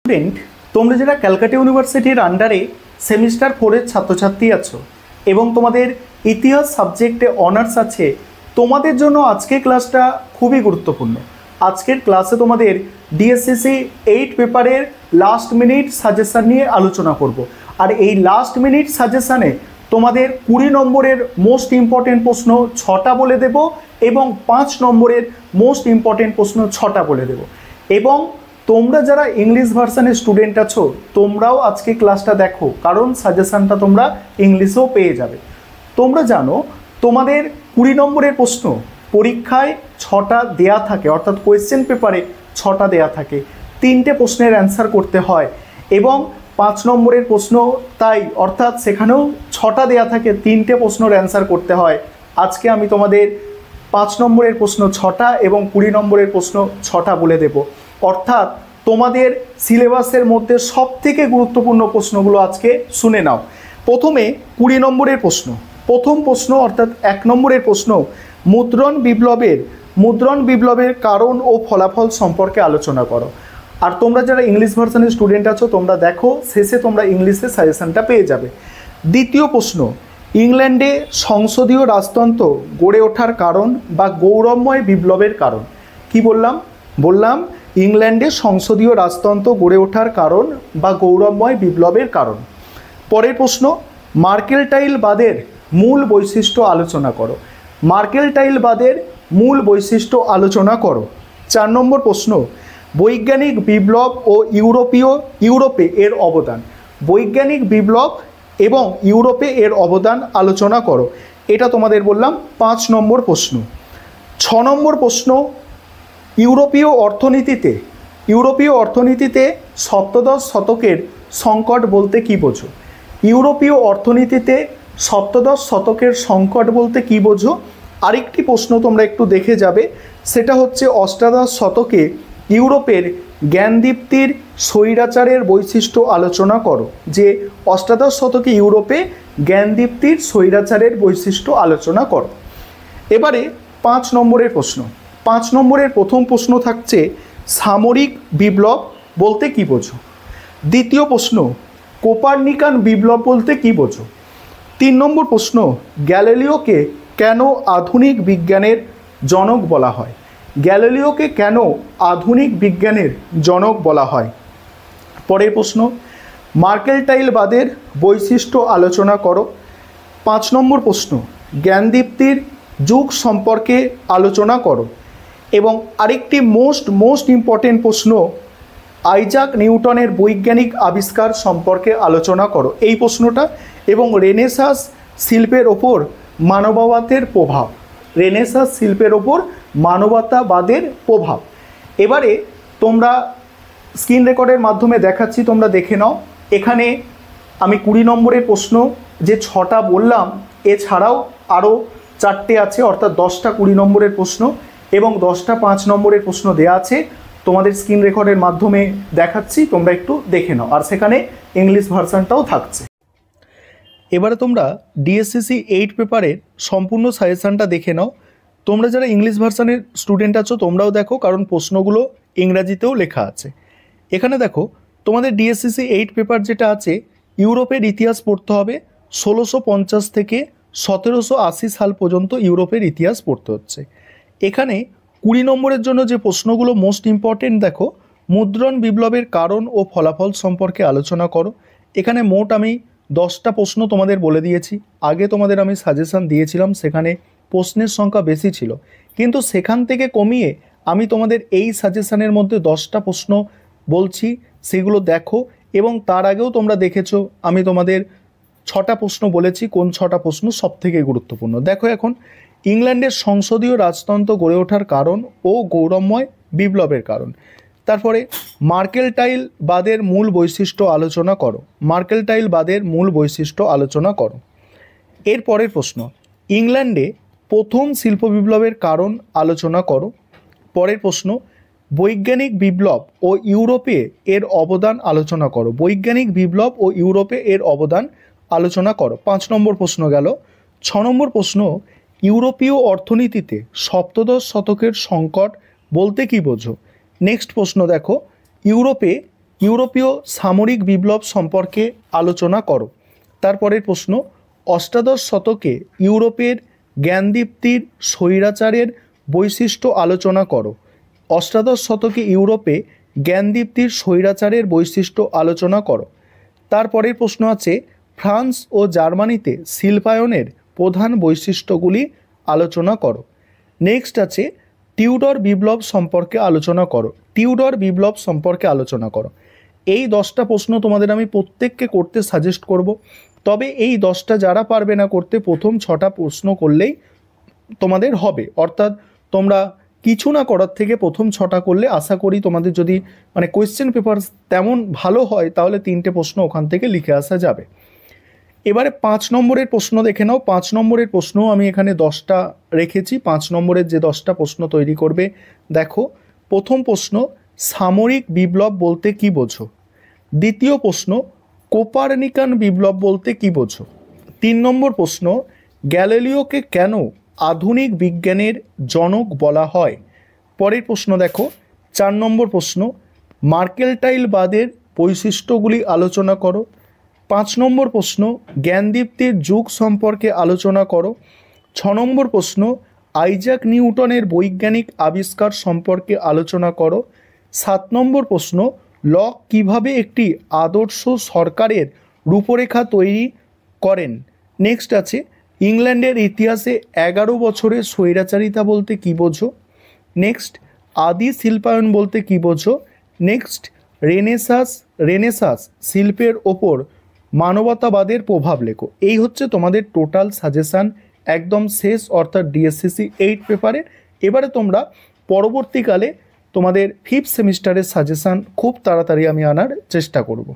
Student, তোমরা যারা ক্যালকাটা ইউনিভার্সিটির আন্ডারে সেমিস্টার 4-এর ছাত্রছাত্রী আছো এবং তোমাদের ইতিহাস সাবজেক্টে অনার্স আছে, তোমাদের জন্য আজকের ক্লাসটা খুবই গুরুত্বপূর্ণ। আজকের ক্লাসে তোমাদের ডিএসসিসি 8 পেপারের লাস্ট মিনিট সাজেশান নিয়ে আলোচনা করব। আর এই লাস্ট মিনিট সাজেশানে তোমাদের 20 নম্বরের মোস্ট ইম্পর্টেন্ট প্রশ্ন 6টা বলে দেব এবং 5 নম্বরের মোস্ট ইম্পর্টেন্ট প্রশ্ন 6টা বলে দেব। এবং তোমরা যারা ইংলিশ ভার্সানের স্টুডেন্ট আছো, তোমরাও আজকে ক্লাসটা দেখো, কারণ সাজেশানটা তোমরা ইংলিশেও পেয়ে যাবে। তোমরা জানো তোমাদের 20 নম্বরের প্রশ্ন পরীক্ষায় 6টা দেয়া থাকে, অর্থাৎ কোয়েশ্চেন পেপারে 6টা দেয়া থাকে, 3টে প্রশ্নের অ্যান্সার করতে হয়। এবং 5 নম্বরের প্রশ্ন তাই, অর্থাৎ সেখানেও 6টা দেয়া থাকে, 3টে প্রশ্নের অ্যান্সার করতে হয়। আজকে আমি তোমাদের 5 নম্বরের প্রশ্ন 6টা এবং 20 নম্বরের প্রশ্ন 6টা বলে দেব। অর্থাৎ তোমাদের সিলেবাসের মধ্যে সবথেকে গুরুত্বপূর্ণ প্রশ্নগুলো আজকে শুনে নাও। প্রথমে 20 নম্বরের প্রশ্ন, প্রথম প্রশ্ন অর্থাৎ 1 নম্বরের প্রশ্ন, মুদ্রণ বিপ্লবের কারণ ও ফলাফল সম্পর্কে আলোচনা করো। আর তোমরা যারা ইংলিশ ভার্সনের স্টুডেন্ট আছো, তোমরা দেখো শেষে তোমরা ইংলিশে সাজেশনটা পেয়ে যাবে। দ্বিতীয় প্রশ্ন, ইংল্যান্ডে সংসদীয় রাজতন্ত্র গড়ে ওঠার কারণ বা গৌরবময় বিপ্লবের কারণ। কি বললাম ইংল্যান্ডে সংসদীয় রাজতন্ত্র গড়ে ওঠার কারণ বা গৌরবময় বিপ্লবের কারণ। পরের প্রশ্ন, মার্কেন্টাইলবাদের মূল বৈশিষ্ট্য আলোচনা করো। মার্কেন্টাইলবাদের মূল বৈশিষ্ট্য আলোচনা করো। 4 নম্বর প্রশ্ন, বৈজ্ঞানিক বিপ্লব ও ইউরোপে এর অবদান। বৈজ্ঞানিক বিপ্লব এবং ইউরোপে এর অবদান আলোচনা করো। এটা তোমাদের বললাম 5 নম্বর প্রশ্ন। 6 নম্বর প্রশ্ন, ইউরোপীয় অর্থনীতিতে সপ্তদশ শতকের সংকট বলতে কী বোঝো? ইউরোপীয় অর্থনীতিতে সপ্তদশ শতকের সংকট বলতে কী বোঝো? আরেকটি প্রশ্ন তোমরা একটু দেখে যাবে, সেটা হচ্ছে অষ্টাদশ শতকে ইউরোপের জ্ঞানদীপ্তির স্বৈরাচারের বৈশিষ্ট্য আলোচনা করো। যে অষ্টাদশ শতকে ইউরোপে জ্ঞানদীপ্তির স্বৈরাচারের বৈশিষ্ট্য আলোচনা করো। এবারে 5 নম্বরের প্রশ্ন। 5 নম্বরের প্রথম প্রশ্ন থাকছে সামরিক বিপ্লব বলতে কী বোঝো? দ্বিতীয় প্রশ্ন, কোপার্নিকান বিপ্লব বলতে কী বোঝো? 3 নম্বর প্রশ্ন, গ্যালিলিওকে কেন আধুনিক বিজ্ঞানের জনক বলা হয়? গ্যালিলিওকে কেন আধুনিক বিজ্ঞানের জনক বলা হয়? পরের প্রশ্ন, মার্কেন্টাইলবাদের বৈশিষ্ট্য আলোচনা করো। 5 নম্বর প্রশ্ন, জ্ঞানদীপ্তির যুগ সম্পর্কে আলোচনা করো। এবং আরেকটি মোস্ট ইম্পর্টেন্ট প্রশ্ন, আইজাক নিউটনের বৈজ্ঞানিক আবিষ্কার সম্পর্কে আলোচনা করো। এই প্রশ্নটা। এবং রেনেসাঁস শিল্পের ওপর মানবতাবাদের প্রভাব। রেনেসাঁস শিল্পের ওপর মানবতাবাদের প্রভাব। এবারে তোমরা স্ক্রিন রেকর্ডের মাধ্যমে দেখাচ্ছি, তোমরা দেখে নাও। এখানে আমি 20 নম্বরের প্রশ্ন যে 6টা বললাম, এছাড়াও আরও 4টে আছে, অর্থাৎ 10টা 20 নম্বরের প্রশ্ন এবং 10টা 5 নম্বরের প্রশ্ন দেওয়া আছে। তোমাদের স্ক্রিন রেকর্ডের মাধ্যমে দেখাচ্ছি, তোমরা একটু দেখে নাও। আর সেখানে ইংলিশ ভার্সানটাও থাকছে। এবারে তোমরা ডিএসসিসি 8 পেপারের সম্পূর্ণ সাজেশানটা দেখে নাও। তোমরা যারা ইংলিশ ভার্সানের স্টুডেন্ট আছো, তোমরাও দেখো, কারণ প্রশ্নগুলো ইংরাজিতেও লেখা আছে। এখানে দেখো তোমাদের ডিএসসিসি 8 পেপার যেটা আছে, ইউরোপের ইতিহাস পড়তে হবে। 1650 থেকে 1780 সাল পর্যন্ত ইউরোপের ইতিহাস পড়তে হচ্ছে। এখানে 20 নম্বরের জন্য যে প্রশ্নগুলো মোস্ট ইম্পর্টেন্ট, দেখো, মুদ্রণ বিপ্লবের কারণ ও ফলাফল সম্পর্কে আলোচনা করো। এখানে মোট আমি 10টা প্রশ্ন তোমাদের বলে দিয়েছি। আগে তোমাদের আমি সাজেশান দিয়েছিলাম, সেখানে প্রশ্নের সংখ্যা বেশি ছিল, কিন্তু সেখান থেকে কমিয়ে আমি তোমাদের এই সাজেশানের মধ্যে 10টা প্রশ্ন বলছি, সেগুলো দেখো। এবং তার আগেও তোমরা দেখেছো আমি তোমাদের 6টা প্রশ্ন বলেছি, কোন 6টা প্রশ্ন সবথেকে গুরুত্বপূর্ণ। দেখো, এখন ইংল্যান্ডের সংসদীয় রাজতন্ত্র গড়ে ওঠার কারণ ও গৌরবময় বিপ্লবের কারণ। তারপরে মার্কেন্টাইলবাদের মূল বৈশিষ্ট্য আলোচনা করো। মার্কেন্টাইলবাদের মূল বৈশিষ্ট্য আলোচনা করো। এর পরের প্রশ্ন, ইংল্যান্ডে প্রথম শিল্প বিপ্লবের কারণ আলোচনা করো। পরের প্রশ্ন, বৈজ্ঞানিক বিপ্লব ও ইউরোপে এর অবদান আলোচনা করো। বৈজ্ঞানিক বিপ্লব ও ইউরোপে এর অবদান আলোচনা করো। 5 নম্বর প্রশ্ন গেল। 6 নম্বর প্রশ্ন, ইউরোপীয় অর্থনীতিতে সপ্তদশ শতকের সংকট বলতে কী বোঝো? নেক্সট প্রশ্ন দেখো, ইউরোপে ইউরোপীয় সামরিক বিপ্লব সম্পর্কে আলোচনা করো। তারপরের প্রশ্ন, অষ্টাদশ শতকে ইউরোপের জ্ঞানদীপ্তির স্বৈরাচারের বৈশিষ্ট্য আলোচনা করো। অষ্টাদশ শতকে ইউরোপে জ্ঞানদীপ্তির স্বৈরাচারের বৈশিষ্ট্য আলোচনা করো। তারপরের প্রশ্ন আছে, ফ্রান্স ও জার্মানিতে শিল্পায়নের প্রধান বৈশিষ্ট্যগুলি আলোচনা করো। নেক্সট আছে, টিউডর বিপ্লব সম্পর্কে আলোচনা করো। টিউডর বিপ্লব সম্পর্কে আলোচনা করো। এই 10টা প্রশ্ন তোমাদের আমি প্রত্যেককে করতে সাজেস্ট করব। তবে এই 10টা যারা পারবে না করতে, প্রথম 6টা প্রশ্ন করলেই তোমাদের হবে। অর্থাৎ তোমরা কিছু না করার থেকে প্রথম 6টা করলে আশা করি তোমাদের যদি মানে কোয়েশ্চেন পেপার তেমন ভালো হয় তাহলে 3টে প্রশ্ন ওখান থেকে লিখে আসা যাবে। এবারে 5 নম্বরের প্রশ্ন দেখে নাও। 5 নম্বরের প্রশ্ন আমি এখানে 10টা রেখেছি। 5 নম্বরের যে 10টা প্রশ্ন তৈরি করবে, দেখো, প্রথম প্রশ্ন, সামরিক বিপ্লব বলতে কি বোঝো? দ্বিতীয় প্রশ্ন, কোপার্নিকান বিপ্লব বলতে কি বোঝো? 3 নম্বর প্রশ্ন, গ্যালিলিওকে কেন আধুনিক বিজ্ঞানের জনক বলা হয়? পরের প্রশ্ন দেখো, 4 নম্বর প্রশ্ন, মার্কেলটাইলবাদের বৈশিষ্ট্যগুলি আলোচনা করো। 5 নম্বর প্রশ্ন, জ্ঞানদীপ্তির যুগ সম্পর্কে আলোচনা করো। 6 নম্বর প্রশ্ন, আইজাক নিউটনের বৈজ্ঞানিক আবিষ্কার সম্পর্কে আলোচনা করো। 7 নম্বর প্রশ্ন, লক কিভাবে একটি আদর্শ সরকারের রূপরেখা তৈরি করেন? নেক্সট আছে, ইংল্যান্ডের ইতিহাসে 11 বছরের স্বৈরাচারিতা বলতে কী বোঝো? নেক্সট, আদি শিল্পায়ন বলতে কী বোঝো? নেক্সট, রেনেসাঁস শিল্পের ওপর মানবতাবাদের প্রভাব লেখো। এই হচ্ছে তোমাদের টোটাল সাজেশান, একদম শেষ, অর্থাৎ ডিএসসিসি 8 পেপারের। এবারে তোমরা পরবর্তীকালে তোমাদের 5th সেমিস্টারের সাজেশান খুব তাড়াতাড়ি আমি আনার চেষ্টা করব।